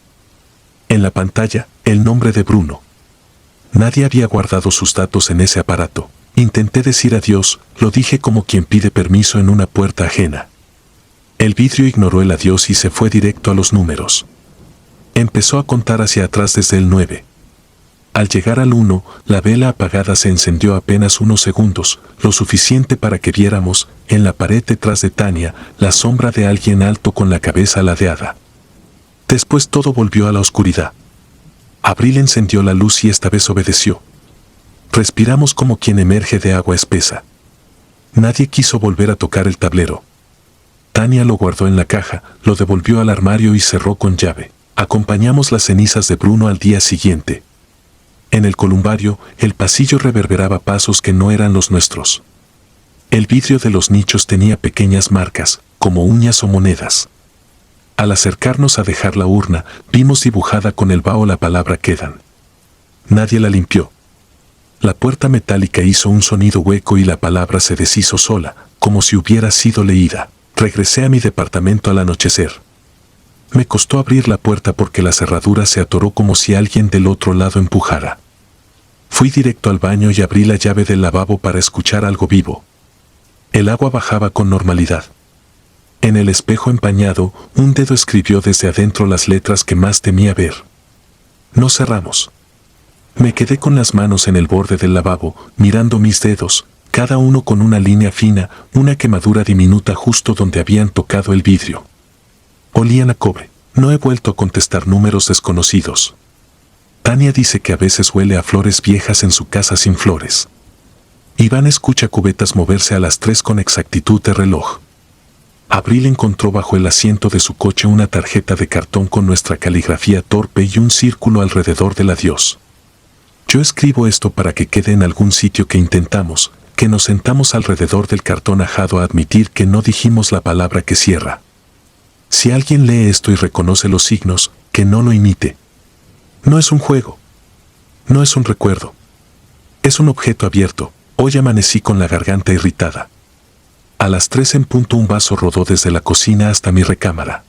En la pantalla, el nombre de Bruno. Nadie había guardado sus datos en ese aparato. Intenté decir adiós, lo dije como quien pide permiso en una puerta ajena. El vidrio ignoró el adiós y se fue directo a los números. Empezó a contar hacia atrás desde el 9. Al llegar al 1, la vela apagada se encendió apenas unos segundos, lo suficiente para que viéramos, en la pared detrás de Tania, la sombra de alguien alto con la cabeza ladeada. Después todo volvió a la oscuridad. Abril encendió la luz y esta vez obedeció. Respiramos como quien emerge de agua espesa. Nadie quiso volver a tocar el tablero. Tania lo guardó en la caja, lo devolvió al armario y cerró con llave. Acompañamos las cenizas de Bruno al día siguiente. En el columbario, el pasillo reverberaba pasos que no eran los nuestros. El vidrio de los nichos tenía pequeñas marcas, como uñas o monedas. Al acercarnos a dejar la urna, vimos dibujada con el vaho la palabra quedan. Nadie la limpió. La puerta metálica hizo un sonido hueco y la palabra se deshizo sola, como si hubiera sido leída. Regresé a mi departamento al anochecer. Me costó abrir la puerta porque la cerradura se atoró como si alguien del otro lado empujara. Fui directo al baño y abrí la llave del lavabo para escuchar algo vivo. El agua bajaba con normalidad. En el espejo empañado, un dedo escribió desde adentro las letras que más temía ver. No cerramos. Me quedé con las manos en el borde del lavabo, mirando mis dedos, cada uno con una línea fina, una quemadura diminuta justo donde habían tocado el vidrio. Olían a cobre. No he vuelto a contestar números desconocidos. Tania dice que a veces huele a flores viejas en su casa sin flores. Iván escucha cubetas moverse a las 3 con exactitud de reloj. Abril encontró bajo el asiento de su coche una tarjeta de cartón con nuestra caligrafía torpe y un círculo alrededor del adiós. Yo escribo esto para que quede en algún sitio que intentamos, que nos sentamos alrededor del cartón ajado a admitir que no dijimos la palabra que cierra. Si alguien lee esto y reconoce los signos, que no lo imite. No es un juego. No es un recuerdo. Es un objeto abierto. Hoy amanecí con la garganta irritada. A las 3 en punto un vaso rodó desde la cocina hasta mi recámara.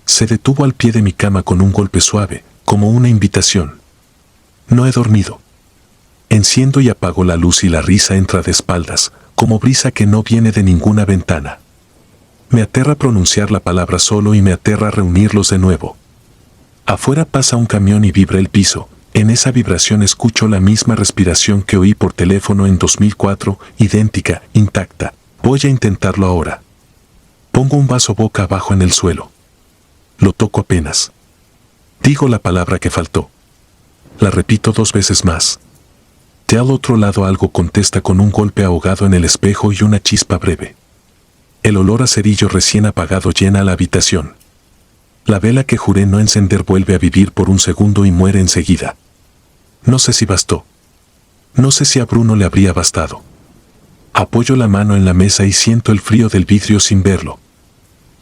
Se detuvo al pie de mi cama con un golpe suave, como una invitación. No he dormido. Enciendo y apago la luz y la risa entra de espaldas, como brisa que no viene de ninguna ventana. Me aterra pronunciar la palabra solo y me aterra reunirlos de nuevo. Afuera pasa un camión y vibra el piso. En esa vibración escucho la misma respiración que oí por teléfono en 2004, idéntica, intacta. Voy a intentarlo ahora. Pongo un vaso boca abajo en el suelo. Lo toco apenas. Digo la palabra que faltó. La repito 2 veces más. De al otro lado algo contesta con un golpe ahogado en el espejo y una chispa breve. El olor a cerillo recién apagado llena la habitación. La vela que juré no encender vuelve a vivir por un segundo y muere enseguida. No sé si bastó. No sé si a Bruno le habría bastado. Apoyo la mano en la mesa y siento el frío del vidrio sin verlo.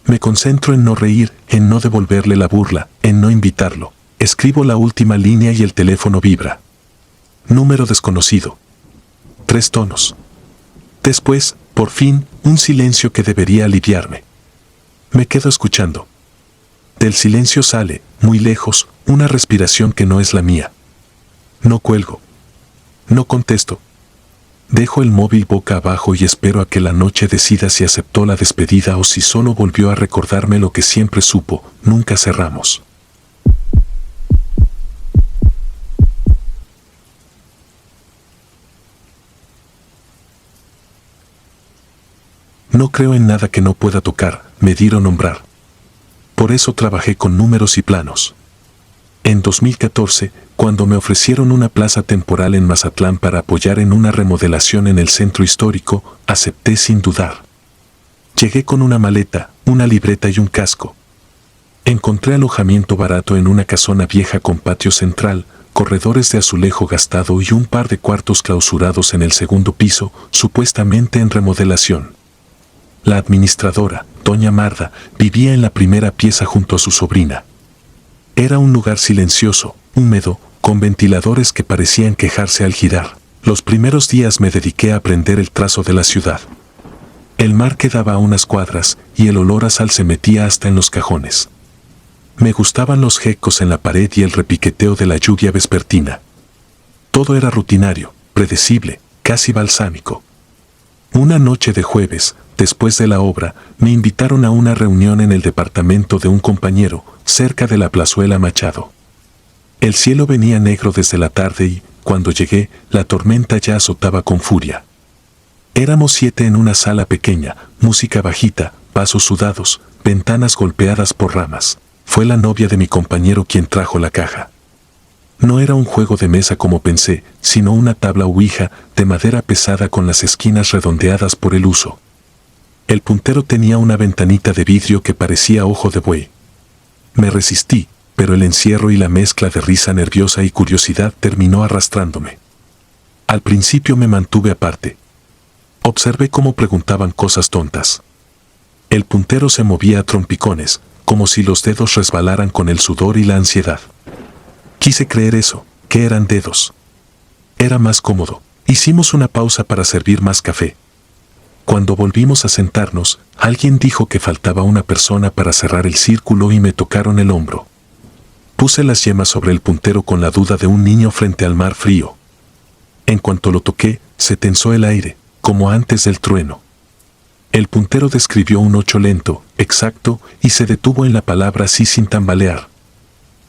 Me concentro en no reír, en no devolverle la burla, en no invitarlo. Escribo la última línea y el teléfono vibra. Número desconocido. 3 tonos. Después, por fin, un silencio que debería aliviarme. Me quedo escuchando. Del silencio sale, muy lejos, una respiración que no es la mía. No cuelgo. No contesto. Dejo el móvil boca abajo y espero a que la noche decida si aceptó la despedida o si solo volvió a recordarme lo que siempre supo: nunca cerramos. No creo en nada que no pueda tocar, medir o nombrar. Por eso trabajé con números y planos. En 2014, cuando me ofrecieron una plaza temporal en Mazatlán para apoyar en una remodelación en el centro histórico, acepté sin dudar. Llegué con una maleta, una libreta y un casco. Encontré alojamiento barato en una casona vieja con patio central, corredores de azulejo gastado y un par de cuartos clausurados en el segundo piso, supuestamente en remodelación. La administradora, doña Marta, vivía en la primera pieza junto a su sobrina. Era un lugar silencioso, húmedo, con ventiladores que parecían quejarse al girar. Los primeros días me dediqué a aprender el trazo de la ciudad. El mar quedaba a unas cuadras y el olor a sal se metía hasta en los cajones. Me gustaban los gecos en la pared y el repiqueteo de la lluvia vespertina. Todo era rutinario, predecible, casi balsámico. Una noche de jueves, después de la obra, me invitaron a una reunión en el departamento de un compañero, cerca de la plazuela Machado. El cielo venía negro desde la tarde y, cuando llegué, la tormenta ya azotaba con furia. Éramos 7 en una sala pequeña, música bajita, pasos sudados, ventanas golpeadas por ramas. Fue la novia de mi compañero quien trajo la caja. No era un juego de mesa como pensé, sino una tabla ouija de madera pesada con las esquinas redondeadas por el uso. El puntero tenía una ventanita de vidrio que parecía ojo de buey. Me resistí, pero el encierro y la mezcla de risa nerviosa y curiosidad terminó arrastrándome. Al principio me mantuve aparte. Observé cómo preguntaban cosas tontas. El puntero se movía a trompicones, como si los dedos resbalaran con el sudor y la ansiedad. Quise creer eso, que eran dedos. Era más cómodo. Hicimos una pausa para servir más café. Cuando volvimos a sentarnos, alguien dijo que faltaba una persona para cerrar el círculo y me tocaron el hombro. Puse las yemas sobre el puntero con la duda de un niño frente al mar frío. En cuanto lo toqué, se tensó el aire, como antes del trueno. El puntero describió un 8 lento, exacto, y se detuvo en la palabra así sin tambalear.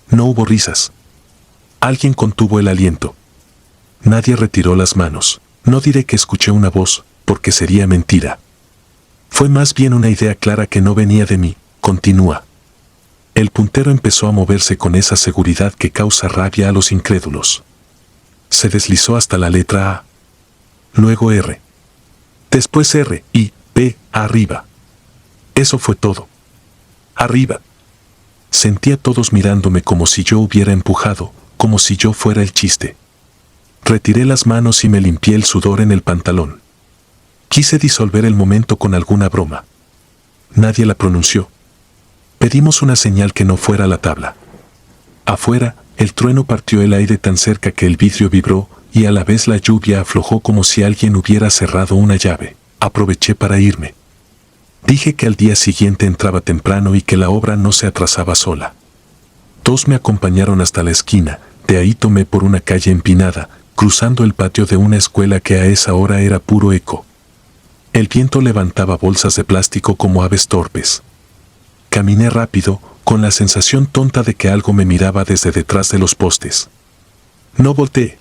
No hubo risas. Alguien contuvo el aliento. Nadie retiró las manos. No diré que escuché una voz, porque sería mentira. Fue más bien una idea clara que no venía de mí. Continúa. El puntero empezó a moverse con esa seguridad que causa rabia a los incrédulos. Se deslizó hasta la letra A. Luego R. Después R, I, P, arriba. Eso fue todo. Arriba. Sentí a todos mirándome como si yo hubiera empujado, como si yo fuera el chiste. Retiré las manos y me limpié el sudor en el pantalón. Quise disolver el momento con alguna broma. Nadie la pronunció. Pedimos una señal que no fuera la tabla. Afuera, el trueno partió el aire tan cerca que el vidrio vibró y a la vez la lluvia aflojó como si alguien hubiera cerrado una llave. Aproveché para irme. Dije que al día siguiente entraba temprano y que la obra no se atrasaba sola. 2 me acompañaron hasta la esquina, de ahí tomé por una calle empinada, cruzando el patio de una escuela que a esa hora era puro eco. El viento levantaba bolsas de plástico como aves torpes. Caminé rápido, con la sensación tonta de que algo me miraba desde detrás de los postes. No volteé.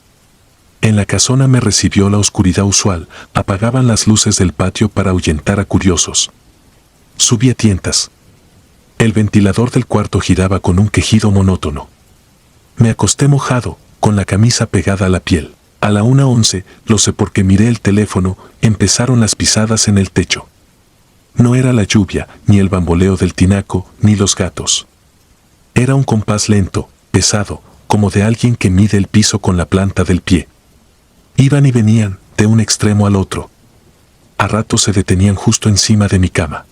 En la casona me recibió la oscuridad usual, apagaban las luces del patio para ahuyentar a curiosos. Subí a tientas. El ventilador del cuarto giraba con un quejido monótono. Me acosté mojado, con la camisa pegada a la piel. A la 1:11, lo sé porque miré el teléfono, empezaron las pisadas en el techo. No era la lluvia, ni el bamboleo del tinaco, ni los gatos. Era un compás lento, pesado, como de alguien que mide el piso con la planta del pie. Iban y venían, de un extremo al otro. A ratos se detenían justo encima de mi cama.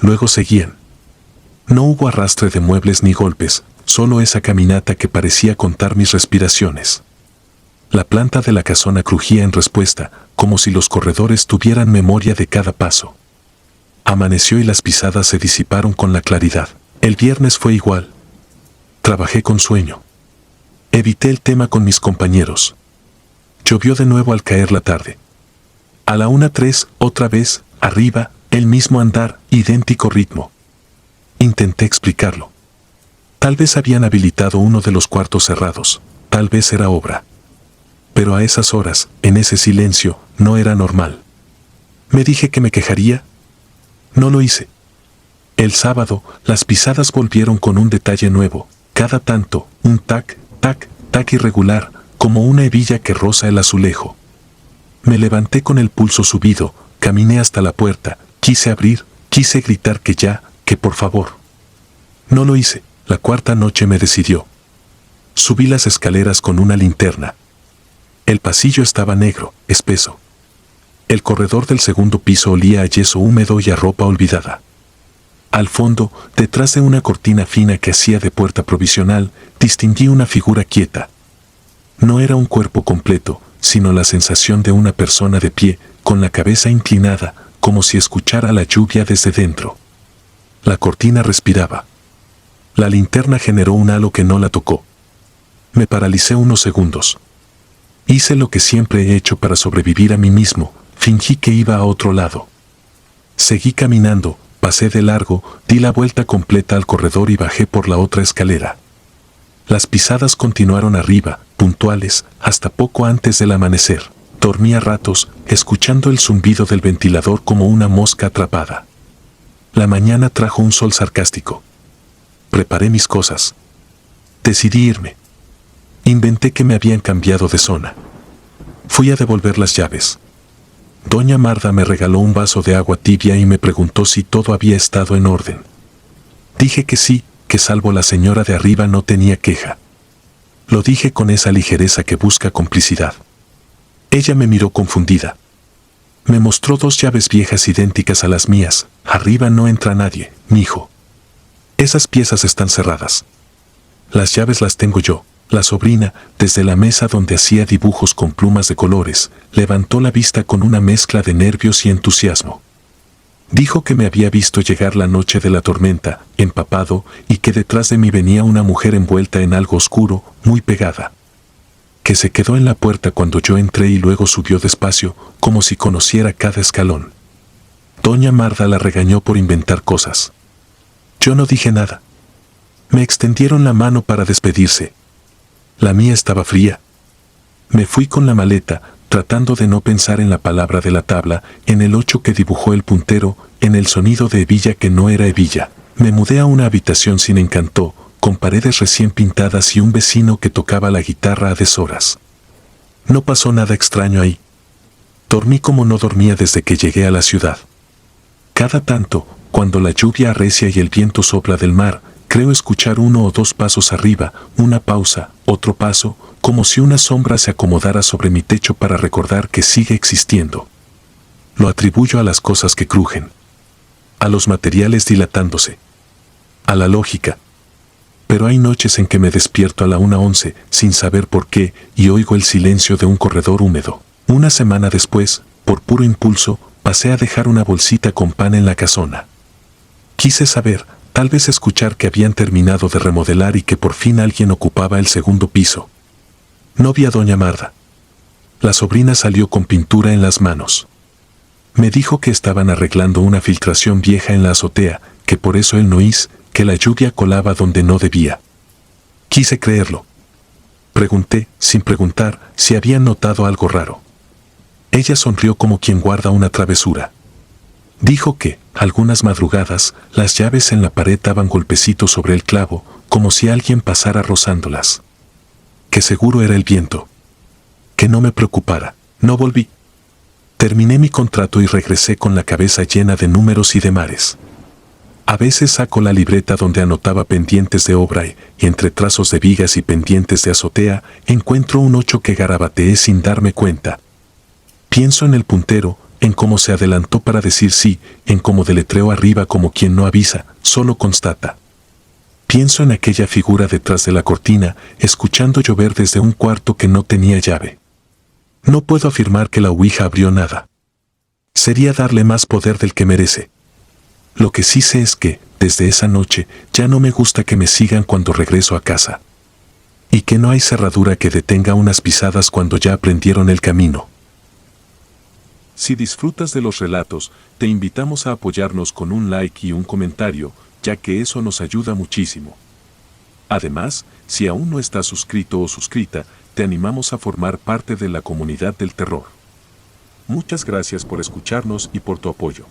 luego seguían. No hubo arrastre de muebles ni golpes, solo esa caminata que parecía contar mis respiraciones. La planta de la casona crujía en respuesta, como si los corredores tuvieran memoria de cada paso. Amaneció y las pisadas se disiparon con la claridad. El viernes fue igual. Trabajé con sueño. Evité el tema con mis compañeros. Llovió de nuevo al caer la tarde. A la 1:03, otra vez, arriba, el mismo andar, idéntico ritmo. Intenté explicarlo. Tal vez habían habilitado uno de los cuartos cerrados, tal vez era obra. Pero a esas horas, en ese silencio, no era normal. ¿Me dije que me quejaría? No lo hice. El sábado, las pisadas volvieron con un detalle nuevo, cada tanto, un tac, tac, tac irregular, como una hebilla que roza el azulejo. Me levanté con el pulso subido, caminé hasta la puerta, quise abrir, quise gritar que ya, que por favor. No lo hice, la cuarta noche me decidió. Subí las escaleras con una linterna. El pasillo estaba negro, espeso. El corredor del segundo piso olía a yeso húmedo y a ropa olvidada. Al fondo, detrás de una cortina fina que hacía de puerta provisional, distinguí una figura quieta. No era un cuerpo completo, sino la sensación de una persona de pie, con la cabeza inclinada, como si escuchara la lluvia desde dentro. La cortina respiraba. La linterna generó un halo que no la tocó. Me paralicé unos segundos. Hice lo que siempre he hecho para sobrevivir a mí mismo, fingí que iba a otro lado. Seguí caminando, pasé de largo, di la vuelta completa al corredor y bajé por la otra escalera. Las pisadas continuaron arriba, puntuales, hasta poco antes del amanecer. Dormí a ratos, escuchando el zumbido del ventilador como una mosca atrapada. La mañana trajo un sol sarcástico. Preparé mis cosas. Decidí irme. Inventé que me habían cambiado de zona. Fui a devolver las llaves. Doña Marta me regaló un vaso de agua tibia y me preguntó si todo había estado en orden. Dije que sí, que salvo la señora de arriba no tenía queja. Lo dije con esa ligereza que busca complicidad. Ella me miró confundida. Me mostró 2 llaves viejas idénticas a las mías. Arriba no entra nadie, mijo. Esas piezas están cerradas. Las llaves las tengo yo. La sobrina, desde la mesa donde hacía dibujos con plumas de colores, levantó la vista con una mezcla de nervios y entusiasmo. Dijo que me había visto llegar la noche de la tormenta, empapado, y que detrás de mí venía una mujer envuelta en algo oscuro, muy pegada. Que se quedó en la puerta cuando yo entré y luego subió despacio, como si conociera cada escalón. Doña Marta la regañó por inventar cosas. Yo no dije nada. Me extendieron la mano para despedirse. La mía estaba fría. Me fui con la maleta, tratando de no pensar en la palabra de la tabla, en el 8 que dibujó el puntero, en el sonido de hebilla que no era hebilla. Me mudé a una habitación sin encanto, con paredes recién pintadas y un vecino que tocaba la guitarra a deshoras. No pasó nada extraño ahí. Dormí como no dormía desde que llegué a la ciudad. Cada tanto, cuando la lluvia arrecia y el viento sopla del mar, creo escuchar 1 o 2 pasos arriba, una pausa, otro paso, como si una sombra se acomodara sobre mi techo para recordar que sigue existiendo. Lo atribuyo a las cosas que crujen, a los materiales dilatándose, a la lógica. Pero hay noches en que me despierto a la 1:11 sin saber por qué y oigo el silencio de un corredor húmedo. Una semana después, por puro impulso, pasé a dejar una bolsita con pan en la casona. Quise saber, tal vez escuchar que habían terminado de remodelar y que por fin alguien ocupaba el segundo piso. No vi a doña Marta. La sobrina salió con pintura en las manos. Me dijo que estaban arreglando una filtración vieja en la azotea, que por eso el noís, que la lluvia colaba donde no debía. Quise creerlo. Pregunté, sin preguntar, si habían notado algo raro. Ella sonrió como quien guarda una travesura. Dijo que, algunas madrugadas, las llaves en la pared daban golpecitos sobre el clavo, como si alguien pasara rozándolas. Que seguro era el viento. Que no me preocupara. No volví. Terminé mi contrato y regresé con la cabeza llena de números y de mares. A veces saco la libreta donde anotaba pendientes de obra y entre trazos de vigas y pendientes de azotea, encuentro un 8 que garabateé sin darme cuenta. Pienso en el puntero, en cómo se adelantó para decir sí, en cómo deletreó arriba como quien no avisa, solo constata. Pienso en aquella figura detrás de la cortina, escuchando llover desde un cuarto que no tenía llave. No puedo afirmar que la ouija abrió nada. Sería darle más poder del que merece. Lo que sí sé es que, desde esa noche, ya no me gusta que me sigan cuando regreso a casa. Y que no hay cerradura que detenga unas pisadas cuando ya aprendieron el camino. Si disfrutas de los relatos, te invitamos a apoyarnos con un like y un comentario, ya que eso nos ayuda muchísimo. Además, si aún no estás suscrito o suscrita, te animamos a formar parte de la comunidad del terror. Muchas gracias por escucharnos y por tu apoyo.